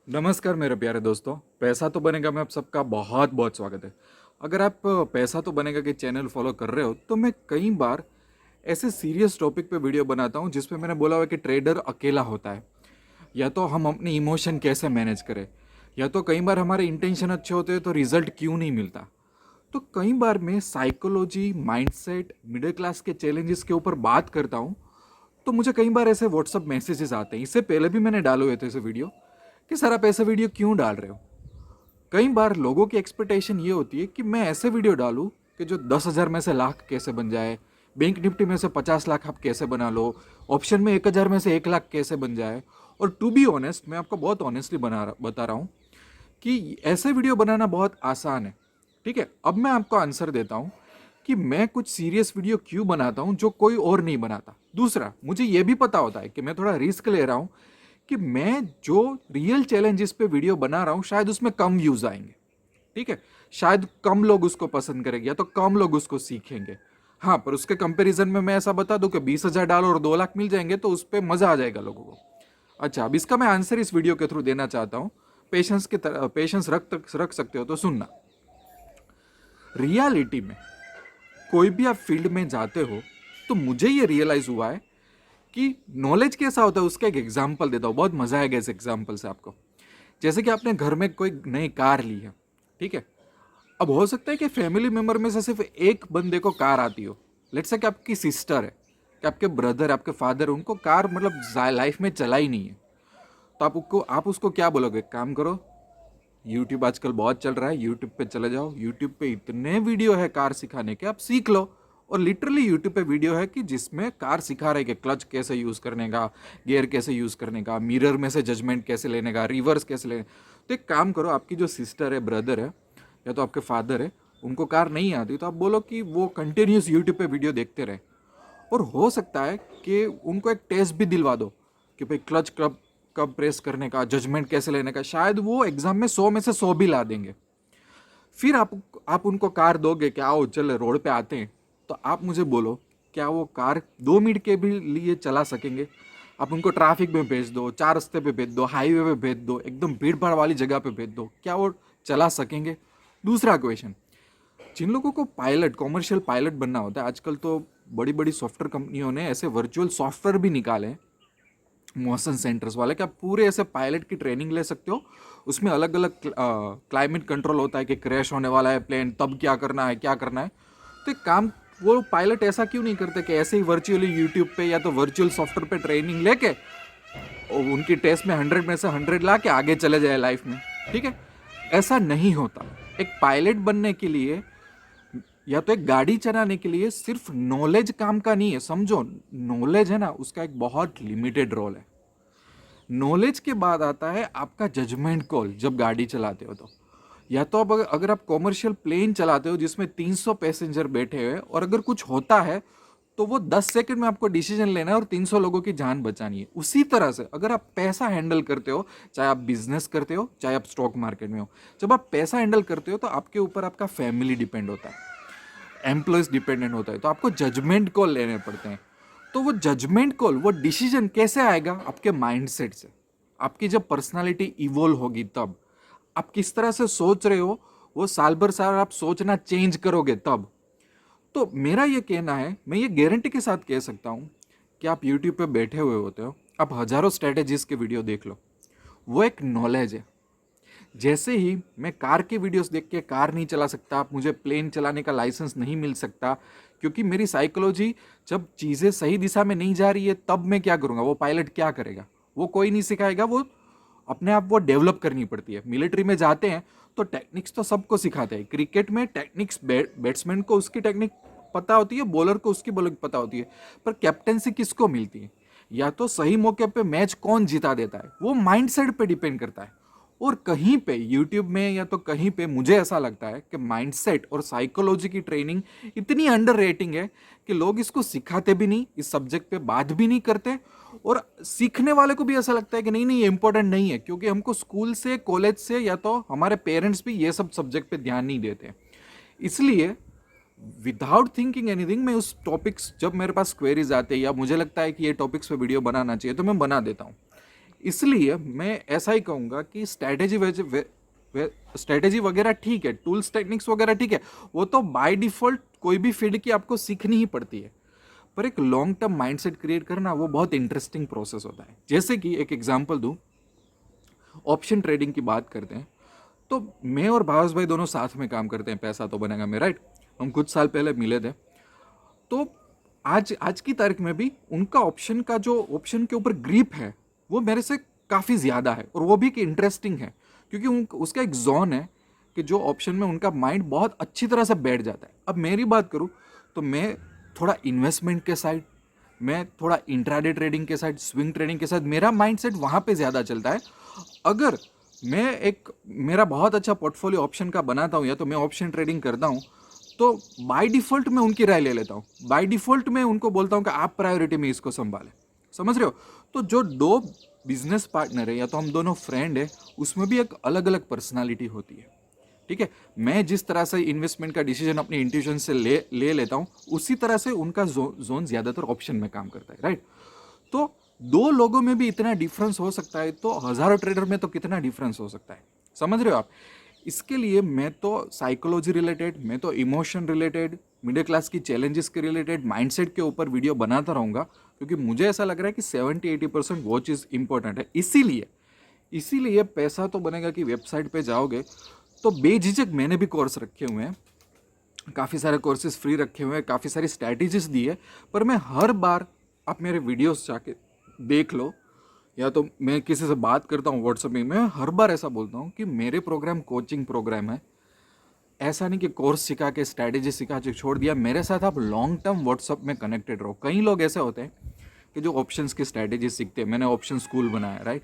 नमस्कार मेरे प्यारे दोस्तों। पैसा तो बनेगा में आप सबका बहुत बहुत स्वागत है। अगर आप पैसा तो बनेगा के चैनल फॉलो कर रहे हो तो मैं कई बार ऐसे सीरियस टॉपिक पे वीडियो बनाता हूँ जिसपे मैंने बोला हुआ है कि ट्रेडर अकेला होता है, या तो हम अपने इमोशन कैसे मैनेज करें, या तो कई बार हमारे इंटेंशन अच्छे होते हैं तो रिजल्ट क्यों नहीं मिलता। तो कई बार मैं साइकोलॉजी, माइंडसेट, मिडिल क्लास के चैलेंजेस के ऊपर बात करता हूँ। तो मुझे कई बार ऐसे व्हाट्सअप मैसेजेस आते हैं, इससे पहले भी मैंने डाले हुए थे ऐसे वीडियो, कि सर आप ऐसे वीडियो क्यों डाल रहे हो। कई बार लोगों की एक्सपेक्टेशन ये होती है कि मैं ऐसे वीडियो डालूं कि जो 10,000 में से लाख कैसे बन जाए, बैंक निफ्टी में से 50 लाख आप कैसे बना लो, ऑप्शन में 1,000 में से 1 लाख कैसे बन जाए। और टू बी ऑनेस्ट, मैं आपको बहुत ऑनेस्टली बता रहा हूँ कि ऐसे वीडियो बनाना बहुत आसान है। ठीक है, अब मैं आपको आंसर देता हूँ कि मैं कुछ सीरियस वीडियो क्यों बनाता हूँ जो कोई और नहीं बनाता। दूसरा, मुझे ये भी पता होता है कि मैं थोड़ा रिस्क ले रहा हूँ कि मैं जो रियल चैलेंजेस पे वीडियो बना रहा हूँ शायद उसमें कम व्यूज आएंगे। ठीक है, शायद कम लोग उसको पसंद करेंगे या तो कम लोग उसको सीखेंगे। हाँ, पर उसके कंपैरिजन में मैं ऐसा बता दूं कि 20,000 डालो और 2 लाख मिल जाएंगे तो उस पर मजा आ जाएगा लोगों को। अच्छा, अब इसका मैं आंसर इस वीडियो के थ्रू देना चाहता हूँ। पेशेंस रख सकते हो तो सुनना। रियलिटी में कोई भी आप फील्ड में जाते हो तो मुझे ये रियलाइज हुआ है कि नॉलेज कैसा होता है उसका एक एग्जाम्पल देता हूँ, बहुत मजा आएगा इस एग्जाम्पल से आपको। जैसे कि आपने घर में कोई नई कार ली है, ठीक है। अब हो सकता है कि फैमिली मेंबर में से सिर्फ एक बंदे को कार आती हो। लेट्स से कि आपकी सिस्टर है, कि आपके ब्रदर, आपके फादर, उनको कार मतलब लाइफ में चला ही नहीं है। तो आप उसको क्या बोलोगे? काम करो, यूट्यूब आजकल बहुत चल रहा है, यूट्यूब पे चले जाओ, यूट्यूब पे इतने वीडियो है कार सिखाने के, आप सीख लो। और लिटरली यूट्यूब पे वीडियो है कि जिसमें कार सिखा रहे कि क्लच कैसे यूज़ करने का, गियर कैसे यूज़ करने का, मिरर में से जजमेंट कैसे लेने का, रिवर्स कैसे लेने। तो एक काम करो, आपकी जो सिस्टर है, ब्रदर है, या तो आपके फादर है, उनको कार नहीं आती तो आप बोलो कि वो कंटिन्यूस यूट्यूब पे वीडियो देखते रहे। और हो सकता है कि उनको एक टेस्ट भी दिलवा दो कि भाई क्लच कब कब प्रेस करने का, जजमेंट कैसे लेने का। शायद वो एग्जाम में 100 में से 100 भी ला देंगे। फिर आप उनको कार दोगे कि आओ चल रोड पे आते हैं, तो आप मुझे बोलो, क्या वो कार 2 मिनट के भी लिए चला सकेंगे? आप उनको ट्रैफिक में भेज दो, 4 रास्ते पे भेज दो, हाईवे पे भेज दो, एकदम भीड़ भाड़ वाली जगह पे भेज दो, क्या वो चला सकेंगे? दूसरा क्वेश्चन, जिन लोगों को पायलट, कॉमर्शियल पायलट बनना होता है, आजकल तो बड़ी बड़ी सॉफ्टवेयर कंपनियों ने ऐसे वर्चुअल सॉफ्टवेयर भी निकाले हैं, मोशन सेंटर्स वाले, कि आप पूरे ऐसे पायलट की ट्रेनिंग ले सकते हो। उसमें अलग अलग क्लाइमेट कंट्रोल होता है कि क्रैश होने वाला है प्लेन, तब क्या करना है, क्या करना है। तो एक काम, वो पायलट ऐसा क्यों नहीं करते कि ऐसे ही वर्चुअली यूट्यूब पे या तो वर्चुअल सॉफ्टवेयर पे ट्रेनिंग लेके और उनकी टेस्ट में 100 में से 100 ला के आगे चले जाए लाइफ में। ठीक है, ऐसा नहीं होता। एक पायलट बनने के लिए या तो एक गाड़ी चलाने के लिए सिर्फ नॉलेज काम का नहीं है, समझो। नॉलेज है ना, उसका एक बहुत लिमिटेड रोल है। नॉलेज के बाद आता है आपका जजमेंट कॉल जब गाड़ी चलाते हो तो। या तो अब अगर आप कॉमर्शियल प्लेन चलाते हो जिसमें 300 पैसेंजर बैठे हुए और अगर कुछ होता है तो वो 10 सेकंड में आपको डिसीजन लेना है और 300 लोगों की जान बचानी है। उसी तरह से अगर आप पैसा हैंडल करते हो, चाहे आप बिजनेस करते हो, चाहे आप स्टॉक मार्केट में हो, जब आप पैसा हैंडल करते हो तो आपके ऊपर आपका फैमिली डिपेंड होता है, एम्प्लॉयज डिपेंडेंट होता है, तो आपको जजमेंट कॉल लेने पड़ते हैं। तो वो जजमेंट कॉल, वो डिसीजन कैसे आएगा? आपके माइंडसेट से। आपकी जब पर्सनालिटी इवोल्व होगी तब। आप किस तरह से सोच रहे हो, वो साल भर साल आप सोचना चेंज करोगे तब। तो मेरा ये कहना है, मैं ये गारंटी के साथ कह सकता हूँ कि आप यूट्यूब पे बैठे हुए होते हो, आप हजारों स्ट्रेटेजीज के वीडियो देख लो, वो एक नॉलेज है। जैसे ही मैं कार की वीडियोस देख के कार नहीं चला सकता, मुझे प्लेन चलाने का लाइसेंस नहीं मिल सकता, क्योंकि मेरी साइकोलॉजी, जब चीज़ें सही दिशा में नहीं जा रही है तब मैं क्या करूँगा? वो पायलट क्या करेगा? वो कोई नहीं सिखाएगा, वो अपने आप वो डेवलप करनी पड़ती है। मिलिट्री में जाते हैं तो टेक्निक्स तो सबको सिखाते हैं। क्रिकेट में टेक्निक्स, बैट्समैन को उसकी टेक्निक पता होती है, बॉलर को उसकी बॉलिंग पता होती है, पर कैप्टेंसी किसको मिलती है? या तो सही मौके पे मैच कौन जिता देता है, वो माइंडसेट पे डिपेंड करता है। और कहीं पे यूट्यूब में या तो कहीं पे मुझे ऐसा लगता है कि माइंडसेट और साइकोलॉजी की ट्रेनिंग इतनी अंडर रेटिंग है कि लोग इसको सिखाते भी नहीं, इस सब्जेक्ट पे बात भी नहीं करते। और सीखने वाले को भी ऐसा लगता है कि नहीं नहीं, ये इंपॉर्टेंट नहीं है, क्योंकि हमको स्कूल से, कॉलेज से, या तो हमारे पेरेंट्स भी ये सब सब्जेक्ट पे ध्यान नहीं देते। इसलिए विदाउट थिंकिंग एनीथिंग, मैं उस टॉपिक्स, जब मेरे पास क्वेरीज आते हैं या मुझे लगता है कि ये टॉपिक्स पे वीडियो बनाना चाहिए, तो मैं बना देता हूँ। इसलिए मैं ऐसा ही कहूँगा कि स्ट्रेटेजी वगैरह ठीक है, टूल्स टेक्निक्स वगैरह ठीक है, वो तो बाय डिफॉल्ट कोई भी फील्ड की आपको सीखनी ही पड़ती है। पर एक लॉन्ग टर्म माइंडसेट क्रिएट करना वो बहुत इंटरेस्टिंग प्रोसेस होता है। जैसे कि एक एग्जांपल दूं, ऑप्शन ट्रेडिंग की बात करते हैं तो मैं और भावेश भाई दोनों साथ में काम करते हैं पैसा तो बनेगा में, राइट। हम कुछ साल पहले मिले थे। तो आज आज की तारीख में भी उनका ऑप्शन का जो ऑप्शन के ऊपर ग्रिप है वो मेरे से काफ़ी ज़्यादा है, और वो भी कि इंटरेस्टिंग है, क्योंकि उसका एक जोन है कि जो ऑप्शन में उनका माइंड बहुत अच्छी तरह से बैठ जाता है। अब मेरी बात करूँ तो मैं थोड़ा इन्वेस्टमेंट के साइड, मैं थोड़ा इंट्राडे ट्रेडिंग के साइड, स्विंग ट्रेडिंग के साथ मेरा माइंडसेट वहाँ पे ज़्यादा चलता है। अगर मैं एक मेरा बहुत अच्छा पोर्टफोलियो ऑप्शन का बनाता हूँ या तो मैं ऑप्शन ट्रेडिंग करता हूँ, तो बाय डिफॉल्ट मैं उनकी राय ले लेता हूँ। बाय डिफॉल्ट मैं उनको बोलता हूँ कि आप प्रायोरिटी में इसको संभालें। समझ रहे हो? तो जो दो बिजनेस पार्टनर है या तो हम दोनों फ्रेंड है, उसमें भी एक अलग अलग पर्सनालिटी होती है। ठीक है, मैं जिस तरह से इन्वेस्टमेंट का डिसीजन अपनी इंट्यूशन से ले लेता हूँ, उसी तरह से उनका जोन ज्यादातर ऑप्शन में काम करता है, राइट। तो दो लोगों में भी इतना डिफरेंस हो सकता है, तो हजारों ट्रेडर में तो कितना डिफरेंस हो सकता है। समझ रहे हो आप? इसके लिए मैं तो साइकोलॉजी रिलेटेड, मैं तो इमोशन रिलेटेड, मिडिल क्लास की चैलेंजेस के रिलेटेड, माइंडसेट के ऊपर वीडियो बनाता रहूँगा, क्योंकि मुझे ऐसा लग रहा है कि 70-80% वो चीज़ इंपॉर्टेंट है। इसीलिए पैसा तो बनेगा कि वेबसाइट पे जाओगे तो बेझिझक मैंने भी कोर्स रखे हुए हैं, काफ़ी सारे कोर्सेज फ्री रखे हुए हैं, काफ़ी सारी स्ट्रैटेजीज दी है। पर मैं हर बार, आप मेरे वीडियोस जाके देख लो या तो मैं किसी से बात करता हूँ व्हाट्सएप में, मैं हर बार ऐसा बोलता हूँ कि मेरे प्रोग्राम कोचिंग प्रोग्राम है। ऐसा नहीं कि कोर्स सिखा के स्ट्रैटेजी सिखा के छोड़ दिया। मेरे साथ आप लॉन्ग टर्म व्हाट्सएप में कनेक्टेड रहो। कई लोग ऐसे होते हैं कि जो ऑप्शंस की स्ट्रैटेजी सीखते हैं, मैंने ऑप्शन स्कूल बनाया, राइट।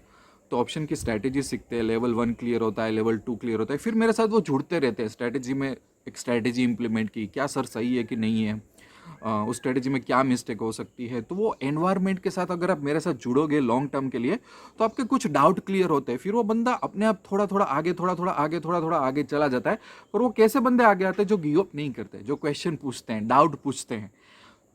तो ऑप्शन की स्ट्रैटेजी सीखते हैं, लेवल 1 क्लियर होता है, लेवल 2 क्लियर होता है, फिर मेरे साथ वो जुड़ते रहते हैं। स्ट्रैटेजी में एक स्ट्रैटेजी इंप्लीमेंट की, क्या सर सही है कि नहीं है, उस स्ट्रेटजी में क्या मिस्टेक हो सकती है। तो वो एनवायरनमेंट के साथ अगर आप मेरे साथ जुड़ोगे लॉन्ग टर्म के लिए, तो आपके कुछ डाउट क्लियर होते हैं। फिर वो बंदा अपने आप थोड़ा थोड़ा आगे, थोड़ा थोड़ा आगे, थोड़ा थोड़ा आगे चला जाता है। पर वो कैसे बंदे आगे आते हैं? जो गिव अप नहीं करते, जो क्वेश्चन पूछते हैं, डाउट पूछते हैं।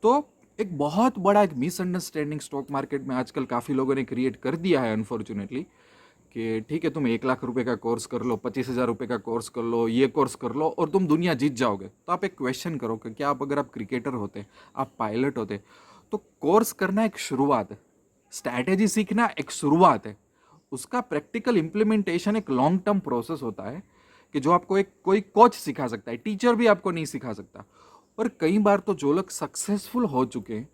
तो एक बहुत बड़ा एक मिसअंडरस्टैंडिंग स्टॉक मार्केट में आजकल काफ़ी लोगों ने क्रिएट कर दिया है अनफॉर्चुनेटली, कि ठीक है तुम 1 लाख रुपए का कोर्स कर लो, 25,000 रुपये का कोर्स कर लो, ये कोर्स कर लो और तुम दुनिया जीत जाओगे। तो आप एक क्वेश्चन करो कि क्या अगर आप क्रिकेटर होते, आप पायलट होते, तो कोर्स करना एक शुरुआत है, स्ट्रैटेजी सीखना एक शुरुआत है, उसका प्रैक्टिकल इम्प्लीमेंटेशन एक लॉन्ग टर्म प्रोसेस होता है कि जो आपको एक कोई कोच सिखा सकता है, टीचर भी आपको नहीं सिखा सकता। और कई बार तो जो लोग सक्सेसफुल हो चुके हैं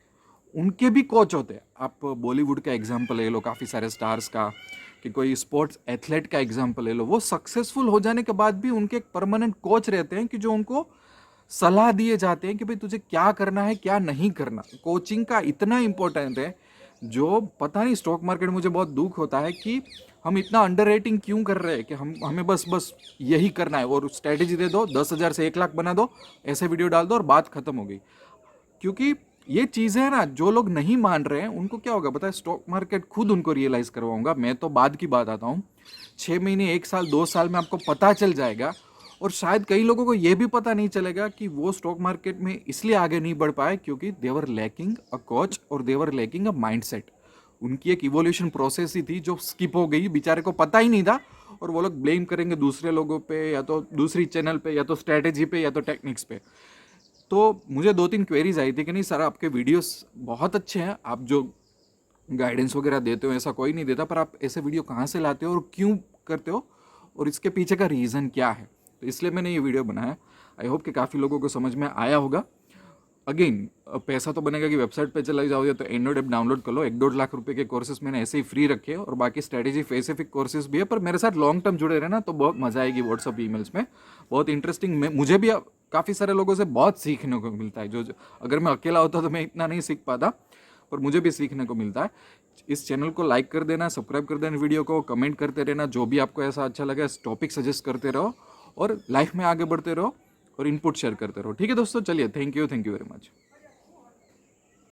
उनके भी कोच होते हैं। आप बॉलीवुड का एग्जाम्पल ले लो, काफ़ी सारे स्टार्स का, कि कोई स्पोर्ट्स एथलीट का एग्जाम्पल ले लो, वो सक्सेसफुल हो जाने के बाद भी उनके एक परमानेंट कोच रहते हैं कि जो उनको सलाह दिए जाते हैं कि भाई तुझे क्या करना है क्या नहीं करना। कोचिंग का इतना इंपॉर्टेंट है, जो पता नहीं स्टॉक मार्केट में मुझे बहुत दुख होता है कि हम इतना अंडर रेटिंग क्यों कर रहे हैं कि हमें बस यही करना है, और स्ट्रैटेजी दे दो, 10,000 से 1 लाख बना दो, ऐसे वीडियो डाल दो और बात खत्म हो गई। क्योंकि ये चीज़ें हैं ना, जो लोग नहीं मान रहे हैं उनको क्या होगा पता है, स्टॉक मार्केट खुद उनको रियलाइज करवाऊंगा। मैं तो बाद की बात आता हूँ, 6 महीने 1 साल 2 साल में आपको पता चल जाएगा। और शायद कई लोगों को ये भी पता नहीं चलेगा कि वो स्टॉक मार्केट में इसलिए आगे नहीं बढ़ पाए क्योंकि देवर लैकिंग अ कोच और देवर लैकिंग अ माइंडसेट। उनकी एक इवोल्यूशन प्रोसेस ही थी जो स्किप हो गई, बेचारे को पता ही नहीं था। और वो लोग ब्लेम करेंगे दूसरे लोगों पे, या तो दूसरी चैनल पे, या तो स्ट्रैटेजी पे, या तो टेक्निक्स पे। तो मुझे 2-3 क्वेरीज आई थी कि नहीं सर आपके वीडियोस बहुत अच्छे हैं, आप जो गाइडेंस वगैरह देते हो ऐसा कोई नहीं देता, पर आप ऐसे वीडियो कहाँ से लाते हो और क्यों करते हो, और इसके पीछे का रीज़न क्या है। तो इसलिए मैंने ये वीडियो बनाया। आई होप कि काफ़ी लोगों को समझ में आया होगा। अगेन, पैसा तो बनेगा कि वेबसाइट पे चला जाओगे तो एंड्रॉइड ऐप डाउनलोड कर लो। 1-1.5 लाख रुपए के कोर्सेज मैंने ऐसे ही फ्री रखे हैं, और बाकी स्ट्रैटेजी स्पेसिफिक कोर्सेज भी है। पर मेरे साथ लॉन्ग टर्म जुड़े रहना तो बहुत मजा आएगी। व्हाट्सअप ईमेल्स में बहुत इंटरेस्टिंग, मुझे भी काफ़ी सारे लोगों से बहुत सीखने को मिलता है। जो अगर मैं अकेला होता तो मैं इतना नहीं सीख पाता, पर मुझे भी सीखने को मिलता है। इस चैनल को लाइक कर देना, सब्सक्राइब कर देना, वीडियो को कमेंट करते रहना, जो भी आपको ऐसा अच्छा लगे टॉपिक सजेस्ट करते रहो, और लाइफ में आगे बढ़ते रहो और इनपुट शेयर करते रहो। ठीक है दोस्तों, चलिए, थैंक यू वेरी मच।